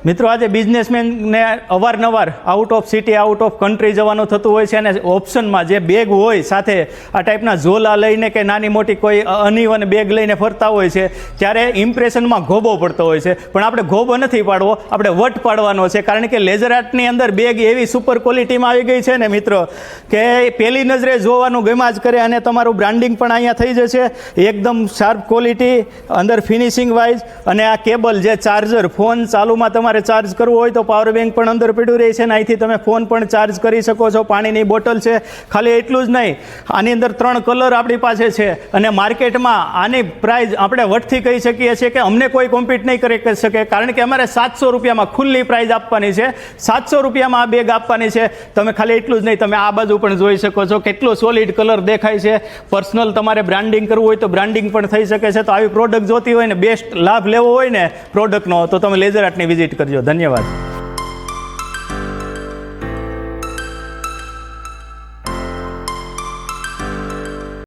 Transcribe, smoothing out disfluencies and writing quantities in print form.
મિત્રો આજે બિઝનેસમેનને અવારનવાર out of city out of country જવાનું થતું હોય છે અને ઓપ્શનમાં જે બેગ હોય સાથે આ ટાઈપના ઝોલા લઈને કે નાની મોટી કોઈ અનઇવન બેગ લઈને ફરતા હોય છે ત્યારે ઇમ્પ્રેશનમાં ગોબો પડતો હોય છે, પણ આપણે ગોબો નથી પાડવો, આપણે વટ પાડવાનો છે. કારણ કે લેઝર આર્ટની અંદર બેગ એવી સુપર ક્વોલિટીમાં આવી ગઈ છે ને મિત્રો કે પહેલી નજરે જોવાનું ગમ્યા જ કરે અને તમારું બ્રાન્ડિંગ પણ અહીંયા થઈ જશે. એકદમ શાર્પ ક્વોલિટી, અંદર ફિનિશિંગ વાઇઝ, અને આ કેબલ જે ચાર્જર ફોન ચાલુમાં તમારે ચાર્જ કરવું હોય તો પાવર બેંક પણ અંદર પડ્યું રહે છે ને અહીંથી તમે ફોન પણ ચાર્જ કરી શકો છો. પાણીની બોટલ છે. ખાલી એટલું જ નહીં, આની અંદર 3 કલર આપણી પાસે છે અને માર્કેટમાં આની પ્રાઇસ આપણે વટથી કહી શકીએ છીએ કે અમને કોઈ કોમ્પિટ નહીં કરી શકે, કારણ કે અમારે 700 રૂપિયામાં ખુલ્લી પ્રાઇસ આપવાની છે. 700 રૂપિયામાં આ બેગ આપવાની છે. તમે ખાલી એટલું જ નહીં, તમે આ બાજુ પણ જોઈ શકો છો કેટલો સોલિડ કલર દેખાય છે. પર્સનલ તમારે બ્રાન્ડિંગ કરવું હોય તો બ્રાન્ડિંગ પણ થઈ શકે છે. તો આવી પ્રોડક્ટ જોતી હોય ને, બેસ્ટ લાભ લેવો હોય ને પ્રોડક્ટનો, તો તમે લેઝર આર્ટની વિઝિટ કરજો. ધન્યવાદ.